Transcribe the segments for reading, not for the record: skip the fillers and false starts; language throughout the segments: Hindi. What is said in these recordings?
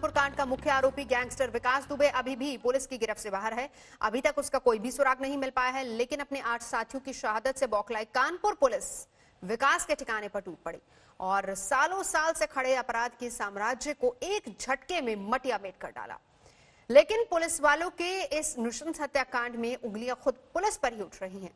कानपुर कांड का मुख्य आरोपी गैंगस्टर विकास दुबे अभी भी पुलिस की गिरफ्त से बाहर है। अभी तक उसका कोई भी सुराग नहीं मिल पाया है, लेकिन अपने 8 साथियों की शहादत से बौखलाई कानपुर पुलिस विकास के ठिकाने पर टूट पड़ी और सालों साल से खड़े अपराध के साम्राज्य को एक झटके में मटियामेट कर डाला। लेकिन पुलिस वालों के इस नृशंस हत्याकांड में उंगलियां खुद पुलिस पर ही उठ रही हैं।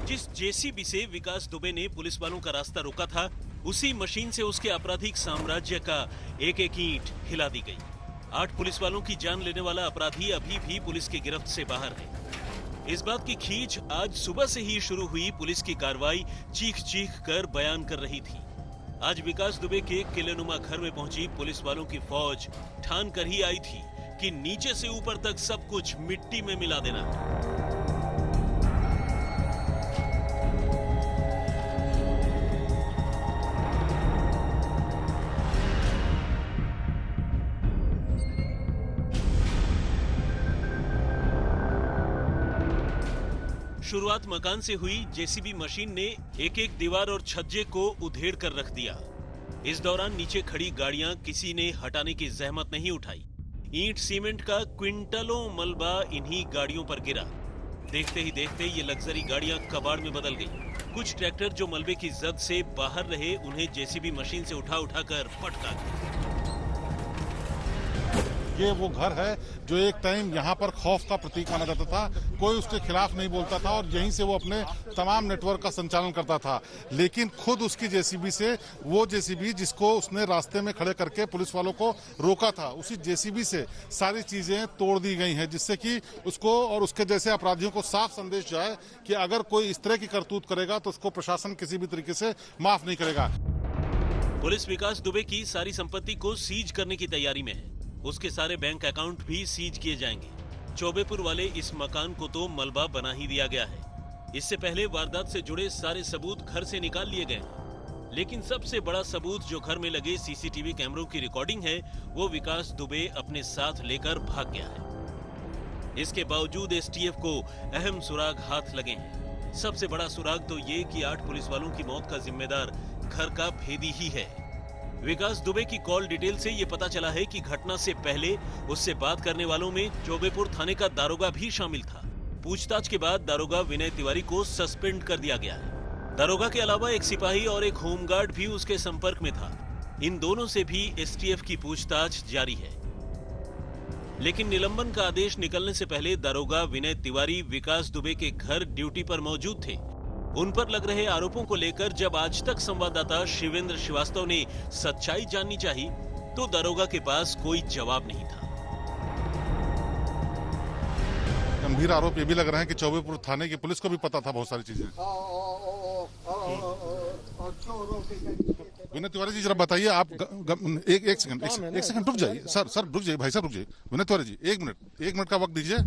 जिस जेसीबी से विकास दुबे ने पुलिस वालों का रास्ता रोका था, उसी मशीन से उसके आपराधिक साम्राज्य का एक एक ईंट हिला दी गई। 8 पुलिस वालों की जान लेने वाला अपराधी अभी भी पुलिस की गिरफ्त से बाहर है। इस बात की खींच आज सुबह से ही शुरू हुई पुलिस की कार्रवाई चीख चीख कर बयान कर रही थी। आज विकास दुबे के किलेनुमा घर में पहुंची पुलिस वालों की फौज ठान कर ही आई थी कि नीचे से ऊपर तक सब कुछ मिट्टी में मिला देना। शुरुआत मकान से हुई। जेसीबी मशीन ने एक एक दीवार और छज्जे को उधेड़ कर रख दिया। इस दौरान नीचे खड़ी गाड़ियां किसी ने हटाने की जहमत नहीं उठाई। ईंट सीमेंट का क्विंटलों मलबा इन्हीं गाड़ियों पर गिरा। देखते ही देखते ये लग्जरी गाड़ियां कबाड़ में बदल गई। कुछ ट्रैक्टर जो मलबे की जद से बाहर रहे, उन्हें जेसीबी मशीन से उठा कर पटका गया। ये वो घर है जो एक टाइम यहाँ पर खौफ का प्रतीक माना जाता था। कोई उसके खिलाफ नहीं बोलता था और यहीं से वो अपने तमाम नेटवर्क का संचालन करता था। लेकिन खुद उसकी जेसीबी से, वो जेसीबी जिसको उसने रास्ते में खड़े करके पुलिस वालों को रोका था, उसी जेसीबी से सारी चीजें तोड़ दी गई हैं, जिससे कि उसको और उसके जैसे अपराधियों को साफ संदेश जाए कि अगर कोई इस तरह की करतूत करेगा तो उसको प्रशासन किसी भी तरीके से माफ नहीं करेगा। पुलिस विकास दुबे की सारी संपत्ति को सीज करने की तैयारी में है। उसके सारे बैंक अकाउंट भी सीज किए जाएंगे। चौबेपुर वाले इस मकान को तो मलबा बना ही दिया गया है। इससे पहले वारदात से जुड़े सारे सबूत घर से निकाल लिए गए हैं। लेकिन सबसे बड़ा सबूत जो घर में लगे सीसीटीवी कैमरों की रिकॉर्डिंग है, वो विकास दुबे अपने साथ लेकर भाग गया है। इसके बावजूद एसटीएफ को अहम सुराग हाथ लगे हैं। सबसे बड़ा सुराग तो ये कि 8 पुलिस वालों की मौत का जिम्मेदार घर का भेदी ही है। विकास दुबे की कॉल डिटेल से ये पता चला है कि घटना से पहले उससे बात करने वालों में चौबेपुर थाने का दारोगा भी शामिल था। पूछताछ के बाद दारोगा विनय तिवारी को सस्पेंड कर दिया गया है। दारोगा के अलावा एक सिपाही और एक होमगार्ड भी उसके संपर्क में था। इन दोनों से भी एसटीएफ की पूछताछ जारी है। लेकिन निलंबन का आदेश निकलने से पहले दारोगा विनय तिवारी विकास दुबे के घर ड्यूटी पर मौजूद थे। उन पर लग रहे आरोपों को लेकर जब आज तक संवाददाता शिवेंद्र श्रीवास्तव ने सच्चाई जाननी चाहिए, तो दारोगा के पास कोई जवाब नहीं था। गंभीर आरोप ये भी लग रहे हैं कि चौबेपुर थाने की पुलिस को भी पता था बहुत सारी चीजें। विनय तिवारी जी, जरा बताइए आप। एक सेकंड रुक जाइए सर रुक जाइए, भाई साहब रुक जाइए। विनय तिवारी जी, एक मिनट का वक्त दीजिए।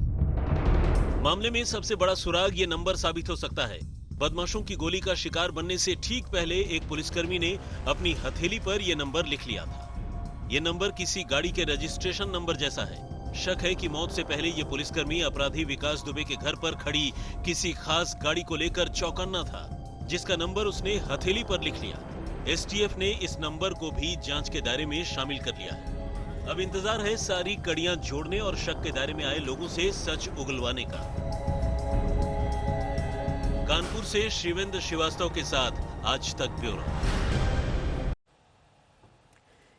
मामले में सबसे बड़ा सुराग ये नंबर साबित हो सकता है। बदमाशों की गोली का शिकार बनने से ठीक पहले एक पुलिसकर्मी ने अपनी हथेली पर यह नंबर लिख लिया था। यह नंबर किसी गाड़ी के रजिस्ट्रेशन नंबर जैसा है। शक है कि मौत से पहले यह पुलिसकर्मी अपराधी विकास दुबे के घर पर खड़ी किसी खास गाड़ी को लेकर चौकन्ना था, जिसका नंबर उसने हथेली पर लिख लिया। एसटीएफ ने इस नंबर को भी जांच के दायरे में शामिल कर लिया है। अब इंतजार है सारी कड़ियां जोड़ने और शक के दायरे में आए लोगों से सच उगलवाने का। कानपुर से शिवेंद्र श्रीवास्तव के साथ आज तक ब्यूरो।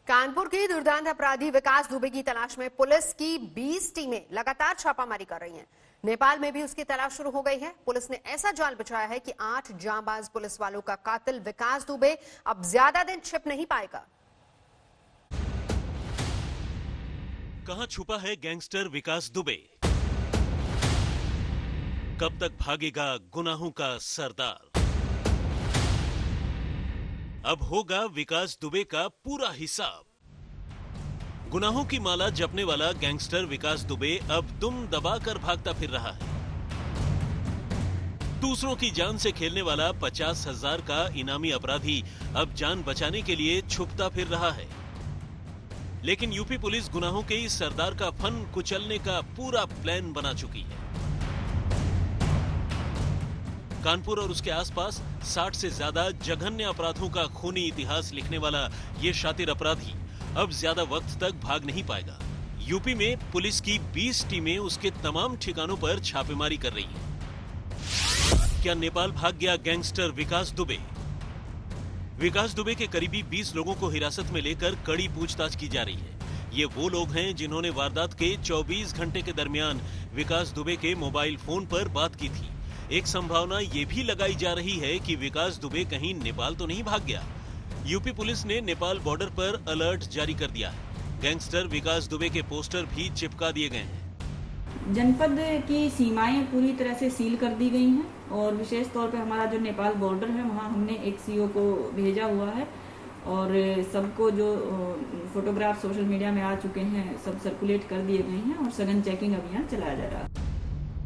कानपुर के दुर्दांत अपराधी विकास दुबे की तलाश में पुलिस की 20 टीमें लगातार छापामारी कर रही हैं। नेपाल में भी उसकी तलाश शुरू हो गई है। पुलिस ने ऐसा जाल बिछाया है कि 8 जांबाज पुलिस वालों का कातिल विकास दुबे अब ज्यादा दिन छिप नहीं पाएगा। कहां छुपा है गैंगस्टर विकास दुबे? कब तक भागेगा गुनाहों का सरदार? अब होगा विकास दुबे का पूरा हिसाब। गुनाहों की माला जपने वाला गैंगस्टर विकास दुबे अब दुम दबाकर भागता फिर रहा है। दूसरों की जान से खेलने वाला 50,000 का इनामी अपराधी अब जान बचाने के लिए छुपता फिर रहा है। लेकिन यूपी पुलिस गुनाहों के इस सरदार का फन कुचलने का पूरा प्लान बना चुकी है। कानपुर और उसके आसपास 60 से ज्यादा जघन्य अपराधों का खूनी इतिहास लिखने वाला ये शातिर अपराधी अब ज्यादा वक्त तक भाग नहीं पाएगा। यूपी में पुलिस की 20 टीमें उसके तमाम ठिकानों पर छापेमारी कर रही हैं। क्या नेपाल भाग गया गैंगस्टर विकास दुबे? विकास दुबे के करीबी 20 लोगों को हिरासत में लेकर कड़ी पूछताछ की जा रही है। ये वो लोग हैं जिन्होंने वारदात के 24 घंटे के दरमियान विकास दुबे के मोबाइल फोन पर बात की थी। एक संभावना ये भी लगाई जा रही है कि विकास दुबे कहीं नेपाल तो नहीं भाग गया। यूपी पुलिस ने नेपाल बॉर्डर पर अलर्ट जारी कर दिया है। गैंगस्टर विकास दुबे के पोस्टर भी चिपका दिए गए हैं। जनपद की सीमाएं पूरी तरह से सील कर दी गई हैं और विशेष तौर पे हमारा जो नेपाल बॉर्डर है वहाँ हमने एक सीओ को भेजा हुआ है और सबको जो फोटोग्राफ सोशल मीडिया में आ चुके हैं सब सर्कुलेट कर दिए गए हैं और सघन चेकिंग अभियान चलाया जा रहा है।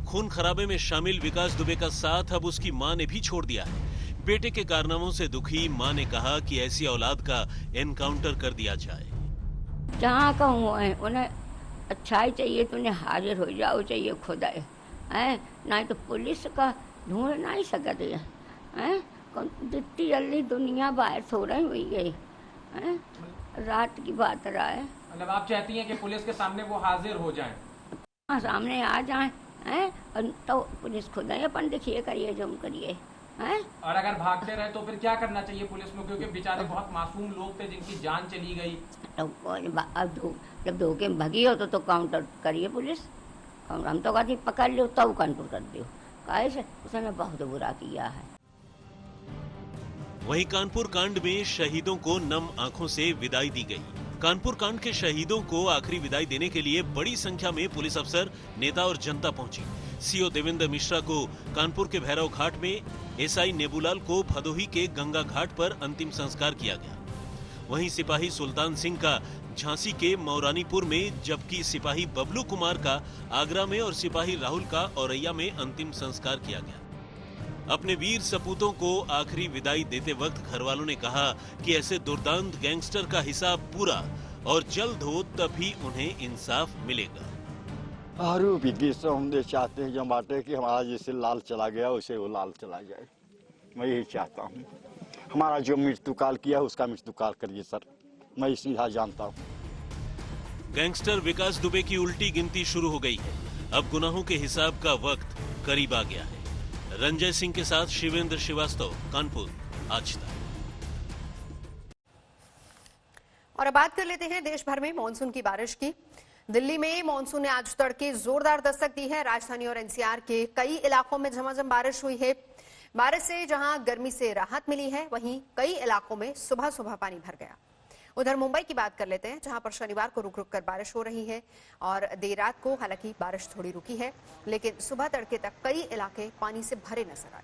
खून खराबे में शामिल विकास दुबे का साथ अब उसकी मां ने भी छोड़ दिया है। बेटे के कारनामों से दुखी मां ने कहा कि ऐसी औलाद का एनकाउंटर कर दिया जाए। जहाँ का हुआ है उन्हें अच्छाई चाहिए तो उन्हें हाजिर हो जाओ चाहिए खुदा है नहीं तो पुलिस का ढूंढ नहीं सकते हैं। जितनी जल्दी दुनिया बाहर सो रही हुई गई है। रात की बात रहा है। मतलब आप चाहती हैं कि पुलिस के सामने वो हाजिर हो जाएं? हाँ, सामने आ जाएं हैं तो पुलिस खुद ही अपन देखिए करिए जो करिए हैं। और अगर भागते रहे तो फिर क्या करना चाहिए पुलिस को, क्योंकि बेचारे बहुत मासूम लोग थे जिनकी जान चली गई। तो जब धोखे में भगी हो तो काउंटर करिए पुलिस। हम तो कहते पकड़ लो तब काउंटर कर दो। कैसे उसने बहुत बुरा किया है। वहीं कानपुर कांड में शहीदों को नम आंखों से विदाई दी गई। कानपुर कांड के शहीदों को आखिरी विदाई देने के लिए बड़ी संख्या में पुलिस अफसर, नेता और जनता पहुंची। सीओ देवेंद्र मिश्रा को कानपुर के भैरव घाट में, एसआई नेबूलाल को भदोही के गंगा घाट पर अंतिम संस्कार किया गया। वहीं सिपाही सुल्तान सिंह का झांसी के मौरानीपुर में, जबकि सिपाही बबलू कुमार का आगरा में और सिपाही राहुल का औरैया में अंतिम संस्कार किया गया। अपने वीर सपूतों को आखिरी विदाई देते वक्त घरवालों ने कहा कि ऐसे दुर्दांत गैंगस्टर का हिसाब पूरा और जल्द हो तभी उन्हें इंसाफ मिलेगा। आरू विधि से हम चाहते हैं जो बाटे कि हमारा जैसे लाल चला गया वैसे वो लाल चला जाए। मैं यही चाहता हूँ। हमारा जो मृत्युकाल किया उसका मृत्युकाल करिए सर, मैं सीधा जानता हूँ। गैंगस्टर विकास दुबे की उल्टी गिनती शुरू हो गई है। अब गुनाहों के हिसाब का वक्त करीब आ गया है। रंजय सिंह के साथ शिवेंद्र श्रीवास्तव, कानपुर, आज तक। और अब बात कर लेते हैं देश भर में मॉनसून की बारिश की। दिल्ली में मॉनसून ने आज तड़के जोरदार दस्तक दी है। राजधानी और एनसीआर के कई इलाकों में झमाझम बारिश हुई है। बारिश से जहां गर्मी से राहत मिली है, वहीं कई इलाकों में सुबह सुबह पानी भर गया। उधर मुंबई की बात कर लेते हैं, जहां पर शनिवार को रुक रुक कर बारिश हो रही है और देर रात को हालांकि बारिश थोड़ी रुकी है, लेकिन सुबह तड़के तक कई इलाके पानी से भरे नजर आए।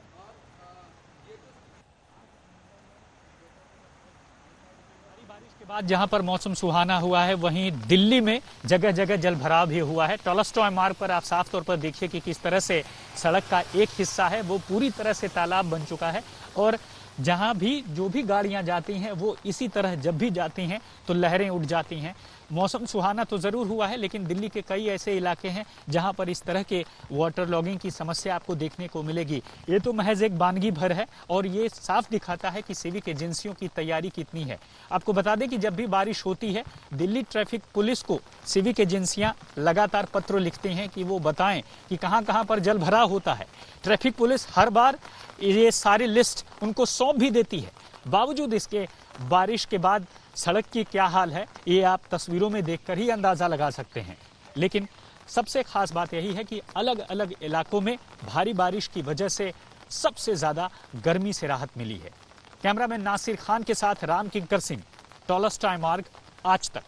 बारिश के बाद जहां पर मौसम सुहाना हुआ है, वहीं दिल्ली में जगह जगह जलभराव भी हुआ है। टॉलस्टॉय मार्ग पर आप साफ तौर पर देखिए कि किस तरह से सड़क का एक हिस्सा है वो पूरी तरह से तालाब बन चुका है और जहां भी जो भी गाड़ियां जाती हैं वो इसी तरह जब भी जाती हैं तो लहरें उठ जाती हैं। मौसम सुहाना तो ज़रूर हुआ है, लेकिन दिल्ली के कई ऐसे इलाके हैं जहां पर इस तरह के वाटर लॉगिंग की समस्या आपको देखने को मिलेगी। ये तो महज एक वानगी भर है और ये साफ दिखाता है कि सिविक एजेंसियों की तैयारी कितनी है। आपको बता दें कि जब भी बारिश होती है, दिल्ली ट्रैफिक पुलिस को सिविक एजेंसियां लगातार पत्र लिखते हैं कि वो बताएं कि कहां कहां पर जल भराव होता है। ट्रैफिक पुलिस हर बार ये सारी लिस्ट उनको सौंप भी देती है। बावजूद इसके बारिश के बाद सड़क की क्या हाल है, ये आप तस्वीरों में देखकर ही अंदाजा लगा सकते हैं। लेकिन सबसे खास बात यही है कि अलग अलग इलाकों में भारी बारिश की वजह से सबसे ज्यादा गर्मी से राहत मिली है। कैमरामैन नासिर खान के साथ राम किंकर सिंह, टॉलस्टॉय मार्ग, आज तक।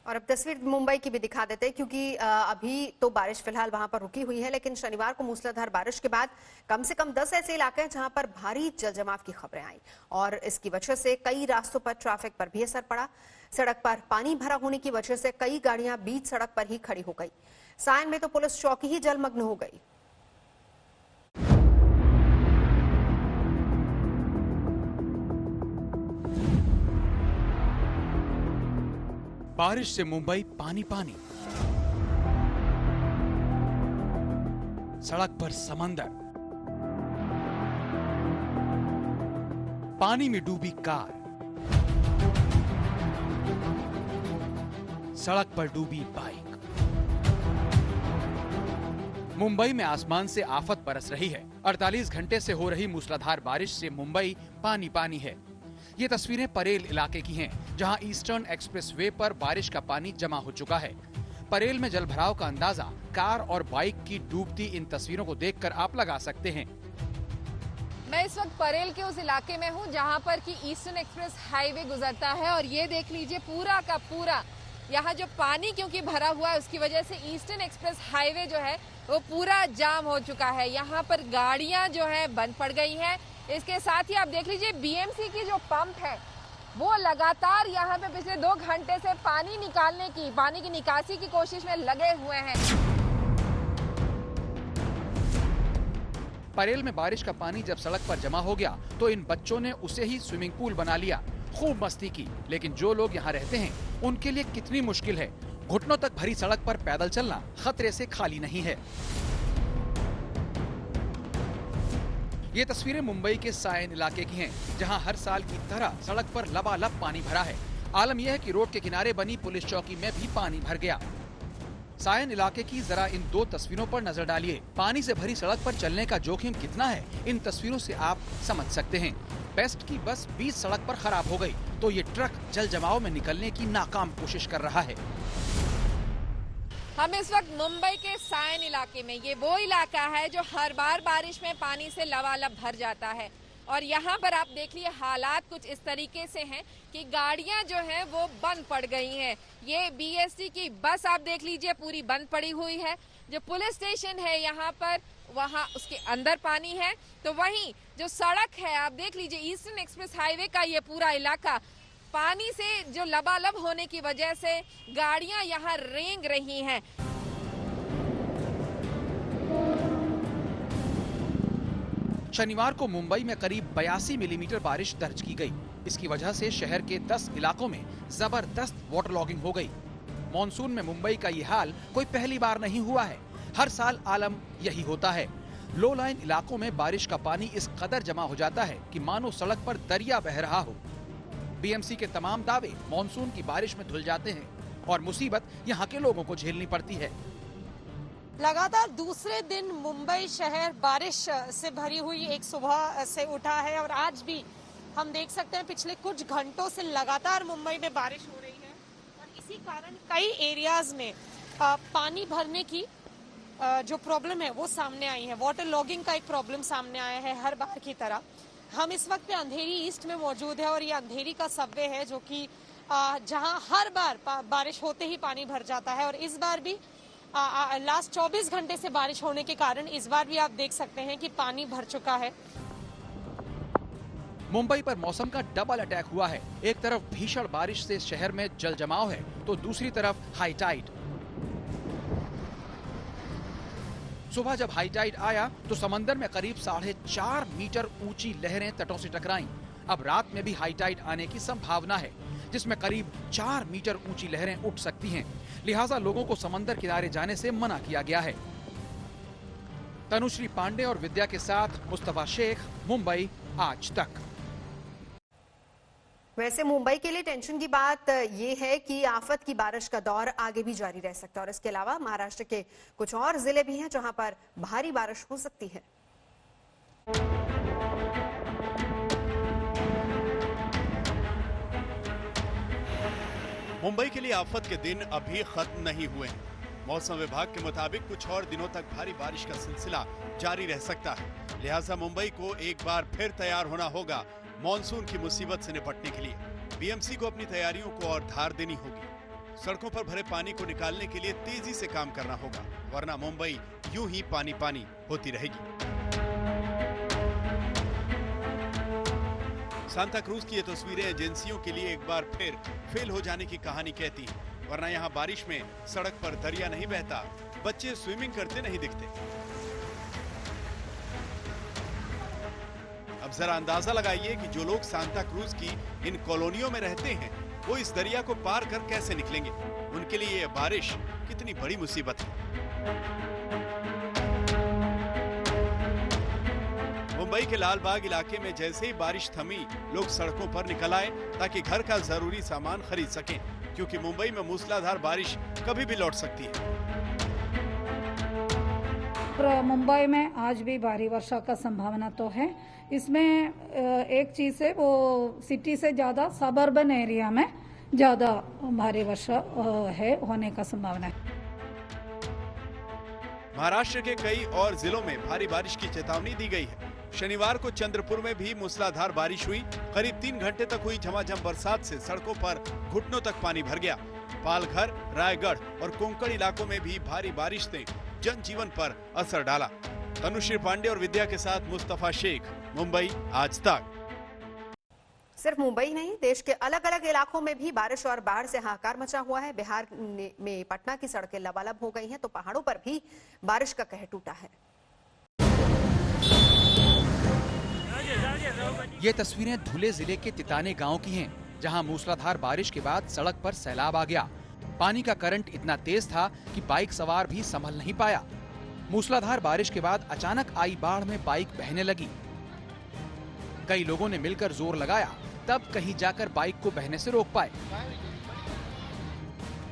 और अब तस्वीर मुंबई की भी दिखा देते हैं, क्योंकि अभी तो बारिश फिलहाल वहां पर रुकी हुई है, लेकिन शनिवार को मूसलाधार बारिश के बाद कम से कम 10 ऐसे इलाके हैं जहां पर भारी जलजमाव की खबरें आई और इसकी वजह से कई रास्तों पर ट्रैफिक पर भी असर पड़ा। सड़क पर पानी भरा होने की वजह से कई गाड़ियां बीच सड़क पर ही खड़ी हो गई। सायन में तो पुलिस चौकी ही जलमग्न हो गई। बारिश से मुंबई पानी पानी, सड़क पर समंदर, पानी में डूबी कार, सड़क पर डूबी बाइक। मुंबई में आसमान से आफत बरस रही है। 48 घंटे से हो रही मूसलाधार बारिश से मुंबई पानी पानी है। ये तस्वीरें परेल इलाके की हैं, जहां ईस्टर्न एक्सप्रेसवे पर बारिश का पानी जमा हो चुका है। परेल में जलभराव का अंदाजा कार और बाइक की डूबती इन तस्वीरों को देखकर आप लगा सकते हैं। मैं इस वक्त परेल के उस इलाके में हूं जहां पर कि ईस्टर्न एक्सप्रेस हाईवे गुजरता है और ये देख लीजिए पूरा का पूरा यहाँ जो पानी क्योंकि भरा हुआ है उसकी वजह से ईस्टर्न एक्सप्रेस हाईवे जो है वो पूरा जाम हो चुका है। यहाँ पर गाड़ियां जो है बंद पड़ गई हैं। इसके साथ ही आप देख लीजिए बीएमसी की जो पंप है वो लगातार यहाँ पे पिछले 2 घंटे से पानी की निकासी की कोशिश में लगे हुए हैं। परेल में बारिश का पानी जब सड़क पर जमा हो गया तो इन बच्चों ने उसे ही स्विमिंग पूल बना लिया, खूब मस्ती की। लेकिन जो लोग यहाँ रहते हैं उनके लिए कितनी मुश्किल है। घुटनों तक भरी सड़क पर पैदल चलना खतरे से खाली नहीं है। ये तस्वीरें मुंबई के सायन इलाके की हैं, जहां हर साल की तरह सड़क पर लबालब पानी भरा है। आलम यह है कि रोड के किनारे बनी पुलिस चौकी में भी पानी भर गया। सायन इलाके की जरा इन 2 तस्वीरों पर नजर डालिए। पानी से भरी सड़क पर चलने का जोखिम कितना है, इन तस्वीरों से आप समझ सकते हैं। बेस्ट की बस बीच सड़क पर खराब हो गई तो ये ट्रक जल जमाव में निकलने की नाकाम कोशिश कर रहा है। हम इस वक्त मुंबई के सायन इलाके में, ये वो इलाका है जो हर बार बारिश में पानी से लबालब भर जाता है और यहाँ पर आप देख लीजिए हालात कुछ इस तरीके से हैं कि गाड़ियां जो हैं वो बंद पड़ गई हैं। ये बीएसटी की बस आप देख लीजिए पूरी बंद पड़ी हुई है। जो पुलिस स्टेशन है यहाँ पर वहाँ उसके अंदर पानी है, तो वहीं जो सड़क है आप देख लीजिए ईस्टर्न एक्सप्रेस हाईवे का ये पूरा इलाका पानी से जो लबालब होने की वजह से गाड़ियां यहाँ रेंग रही हैं। शनिवार को मुंबई में करीब 82 मिलीमीटर बारिश दर्ज की गई। इसकी वजह से शहर के 10 इलाकों में जबरदस्त वाटर लॉगिंग हो गई। मॉनसून में मुंबई का ये हाल कोई पहली बार नहीं हुआ है। हर साल आलम यही होता है। लो लाइन इलाकों में बारिश का पानी इस कदर जमा हो जाता है कि मानो सड़क पर दरिया बह रहा हो। बीएमसी के तमाम दावे मॉनसून की बारिश में धुल जाते हैं और मुसीबत यहाँ के लोगों को झेलनी पड़ती है। लगातार दूसरे दिन मुंबई शहर बारिश से भरी हुई एक सुबह से उठा है और आज भी हम देख सकते हैं पिछले कुछ घंटों से लगातार मुंबई में बारिश हो रही है और इसी कारण कई एरियाज में पानी भरने की जो प्रॉब्लम है वो सामने आई है। वाटर लॉगिंग का एक प्रॉब्लम सामने आया है हर बार की तरह। हम इस वक्त अंधेरी ईस्ट में मौजूद है और ये अंधेरी का सबवे है जो कि जहां हर बार बारिश होते ही पानी भर जाता है और इस बार भी लास्ट 24 घंटे से बारिश होने के कारण इस बार भी आप देख सकते हैं कि पानी भर चुका है। मुंबई पर मौसम का डबल अटैक हुआ है। एक तरफ भीषण बारिश से शहर में जल जमाव है तो दूसरी तरफ हाई टाइड। सुबह जब हाई टाइड आया तो समंदर में करीब 4.5 मीटर ऊंची लहरें तटों से टकराईं। अब रात में भी हाई टाइड आने की संभावना है जिसमें करीब 4 मीटर ऊंची लहरें उठ सकती हैं। लिहाजा लोगों को समंदर किनारे जाने से मना किया गया है। तनुश्री पांडे और विद्या के साथ मुस्तफा शेख, मुंबई आज तक। वैसे मुंबई के लिए टेंशन की बात ये है कि आफत की बारिश का दौर आगे भी जारी रह सकता है और इसके अलावा महाराष्ट्र के कुछ और जिले भी हैं जहां पर भारी बारिश हो सकती है। मुंबई के लिए आफत के दिन अभी खत्म नहीं हुए हैं। मौसम विभाग के मुताबिक कुछ और दिनों तक भारी बारिश का सिलसिला जारी रह सकता है। लिहाजा मुंबई को एक बार फिर तैयार होना होगा मॉनसून की मुसीबत से निपटने के लिए। बीएमसी को अपनी तैयारियों को और धार देनी होगी। सड़कों पर भरे पानी को निकालने के लिए तेजी से काम करना होगा, वरना मुंबई यूं ही पानी पानी होती रहेगी। सांता क्रूज की ये तस्वीरें एजेंसियों के लिए एक बार फिर फेल हो जाने की कहानी कहती हैं, वरना यहाँ बारिश में सड़क पर दरिया नहीं बहता, बच्चे स्विमिंग करते नहीं दिखते। अब जरा अंदाजा लगाइए कि जो लोग सांता क्रूज की इन कॉलोनियों में रहते हैं वो इस दरिया को पार कर कैसे निकलेंगे। उनके लिए ये बारिश कितनी बड़ी मुसीबत है। मुंबई के लालबाग इलाके में जैसे ही बारिश थमी, लोग सड़कों पर निकल आए ताकि घर का जरूरी सामान खरीद सकें, क्योंकि मुंबई में मूसलाधार बारिश कभी भी लौट सकती है। मुंबई में आज भी भारी वर्षा का संभावना तो है। इसमें एक चीज है, वो सिटी से ज्यादा सबर्बन एरिया में ज्यादा भारी वर्षा है होने का संभावना है। महाराष्ट्र के कई और जिलों में भारी बारिश की चेतावनी दी गई है। शनिवार को चंद्रपुर में भी मूसलाधार बारिश हुई। करीब 3 घंटे तक हुई झमाझम बरसात से सड़कों पर घुटनों तक पानी भर गया। पालघर, रायगढ़ और कोंकण इलाकों में भी भारी बारिश ने जनजीवन पर असर डाला। तनुश्री पांडे और विद्या के साथ मुस्तफा शेख, मुंबई आज तक। सिर्फ मुंबई नहीं, देश के अलग अलग इलाकों में भी बारिश और बाढ़ से हाहाकार मचा हुआ है। बिहार में पटना की सड़कें लबालब हो गई हैं, तो पहाड़ों पर भी बारिश का कहर टूटा है। ये तस्वीरें धुले जिले के तिताने गांव की हैं, जहां मूसलाधार बारिश के बाद सड़क पर सैलाब आ गया। पानी का करंट इतना तेज था कि बाइक सवार भी संभल नहीं पाया। मूसलाधार बारिश के बाद अचानक आई बाढ़ में बाइक बहने लगी। कई लोगों ने मिलकर जोर लगाया, तब कहीं जाकर बाइक को बहने से रोक पाए।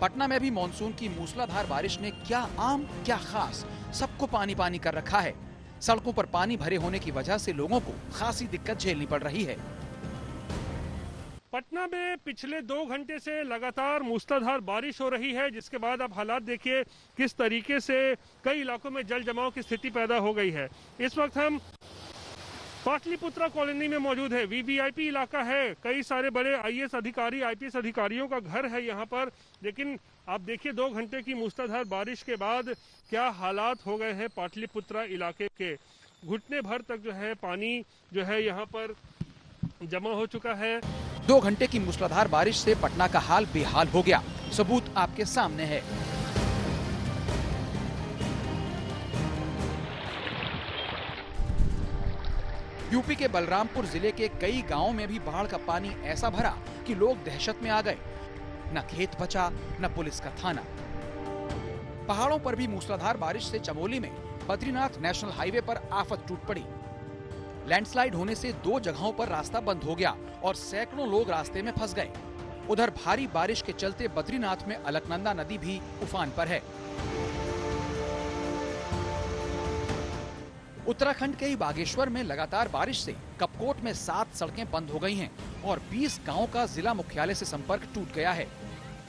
पटना में भी मॉनसून की मूसलाधार बारिश ने क्या आम क्या खास सबको पानी पानी कर रखा है। सड़कों पर पानी भरे होने की वजह से लोगों को खासी दिक्कत झेलनी पड़ रही है। पटना में पिछले 2 घंटे से लगातार मूसलाधार बारिश हो रही है, जिसके बाद आप हालात देखिए किस तरीके से कई इलाकों में जल जमाव की स्थिति पैदा हो गई है। इस वक्त हम पाटलिपुत्रा कॉलोनी में मौजूद है। वीवीआईपी इलाका है, कई सारे बड़े आईएएस अधिकारी, आईपीएस अधिकारियों का घर है यहाँ पर। लेकिन आप देखिए 2 घंटे की मूसलाधार बारिश के बाद क्या हालात हो गए हैं पाटलिपुत्रा इलाके के। घुटने भर तक जो है पानी जो है यहाँ पर जमा हो चुका है। 2 घंटे की मूसलाधार बारिश से पटना का हाल बेहाल हो गया। सबूत आपके सामने है। यूपी के बलरामपुर जिले के कई गांवों में भी बाढ़ का पानी ऐसा भरा कि लोग दहशत में आ गए। न खेत बचा, न पुलिस का थाना। पहाड़ों पर भी मूसलाधार बारिश से चमोली में बद्रीनाथ नेशनल हाईवे पर आफत टूट पड़ी। लैंडस्लाइड होने से 2 जगहों पर रास्ता बंद हो गया और सैकड़ों लोग रास्ते में फंस गए। उधर भारी बारिश के चलते बद्रीनाथ में अलकनंदा नदी भी उफान पर है। उत्तराखंड के ही बागेश्वर में लगातार बारिश से कपकोट में 7 सड़कें बंद हो गई हैं और 20 गांवों का जिला मुख्यालय से संपर्क टूट गया है।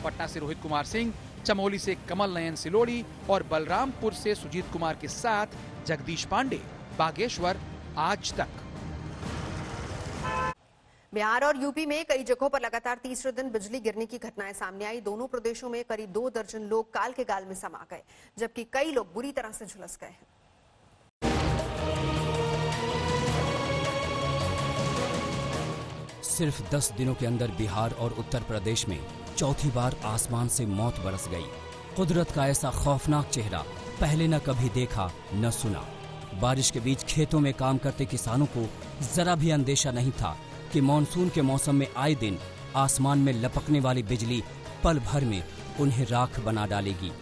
पटना से रोहित कुमार सिंह, चमोली से कमल नयन सिलोड़ी और बलरामपुर से सुजीत कुमार के साथ जगदीश पांडे, बागेश्वर आज तक। बिहार और यूपी में कई जगहों पर लगातार तीसरे दिन बिजली गिरने की घटनाएं सामने आई। दोनों प्रदेशों में करीब 2 दर्जन लोग काल के गाल में समा गए, जबकि कई लोग बुरी तरह से झुलस गए हैं। सिर्फ 10 दिनों के अंदर बिहार और उत्तर प्रदेश में चौथी बार आसमान से मौत बरस गई। कुदरत का ऐसा खौफनाक चेहरा पहले न कभी देखा न सुना। बारिश के बीच खेतों में काम करते किसानों को जरा भी अंदेशा नहीं था कि मॉनसून के मौसम में आए दिन आसमान में लपकने वाली बिजली पल भर में उन्हें राख बना डालेगी।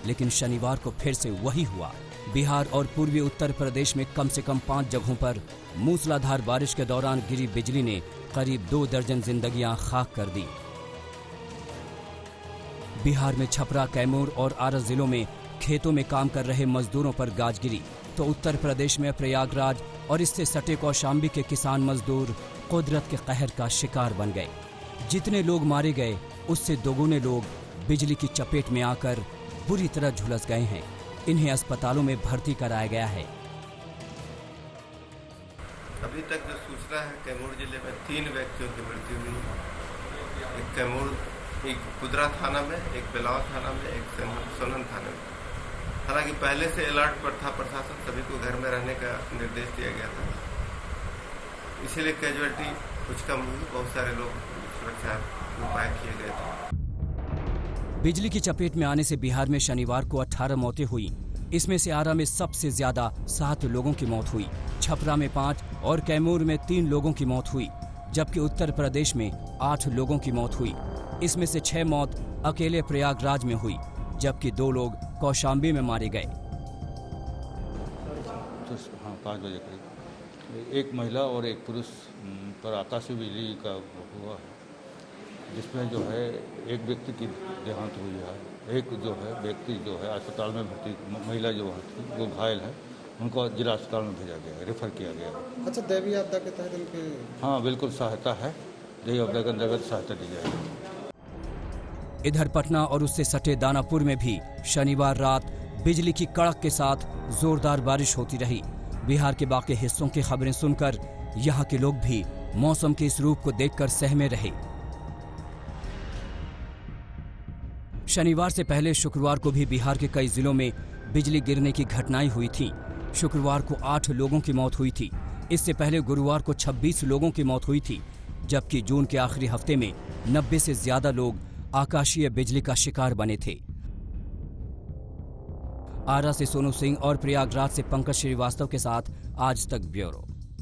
लेकिन शनिवार को फिर से वही हुआ। बिहार और पूर्वी उत्तर प्रदेश में कम से कम 5 जगहों पर मूसलाधार बारिश के दौरान गिरी बिजली ने करीब 2 दर्जन जिंदगियां खाक कर दी। बिहार में छपरा, कैमूर और आरा जिलों में खेतों में काम कर रहे मजदूरों पर गाज गिरी, तो उत्तर प्रदेश में प्रयागराज और इससे सटे कौशाम्बी के किसान मजदूर कुदरत के कहर का शिकार बन गए। जितने लोग मारे गए उससे दोगुने लोग बिजली की चपेट में आकर बुरी तरह झुलस गए हैं। इन्हें अस्पतालों में भर्ती कराया गया है। अभी तक जो सूचना है, कैमूर जिले में 3 व्यक्तियों की मृत्यु हुई है। एक कैमूर एक कुदरा थाना में, एक बेलाव थाना में, एक सोनहन थाने में। हालांकि पहले से अलर्ट पर था प्रशासन, सभी को घर में रहने का निर्देश दिया गया था, इसीलिए कैजुअलिटी कुछ कम हुई। बहुत सारे लोग सुरक्षा उपाय किए गए थे। बिजली की चपेट में आने से बिहार में शनिवार को 18 मौतें हुई। इसमें से आरा में सबसे ज्यादा 7 लोगों की मौत हुई, छपरा में 5 और कैमूर में 3 लोगों की मौत हुई, जबकि उत्तर प्रदेश में 8 लोगों की मौत हुई। इसमें से 6 मौत अकेले प्रयागराज में हुई, जबकि 2 लोग कौशाम्बी में मारे गए। तो हाँ 5 बजे करीब एक महिला और एक पुरुष पर आकाशीय बिजली का हुआ है, जिसमें जो है एक व्यक्ति की देहांत हुई है, एक जो है व्यक्ति जो है अस्पताल में भर्ती, महिला जो थी वो घायल है, उनको जिला अस्पताल में भेजा गया है, रेफर किया गया है। अच्छा, दैवीय आपदा के तहत उनके? हाँ बिल्कुल सहायता है, दैवीय आपदा के अंतर्गत सहायता दी जाएगी। इधर पटना और उससे सटे दानापुर में भी शनिवार रात बिजली की कड़क के साथ जोरदार बारिश होती रही। बिहार के बाकी हिस्सों की खबरें सुनकर यहाँ के लोग भी मौसम के इस रूप को देखकर सहमे रहे। शनिवार से पहले शुक्रवार को भी बिहार के कई जिलों में बिजली गिरने की घटनाएं हुई थीं। शुक्रवार को 8 लोगों की मौत हुई थी। इससे पहले गुरुवार को 26 लोगों की मौत हुई थी, जबकि जून के आखिरी हफ्ते में 90 से ज्यादा लोग आकाशीय बिजली का शिकार बने थे। आरा से सोनू सिंह और प्रयागराज से पंकज श्रीवास्तव के साथ आज तक ब्यूरो।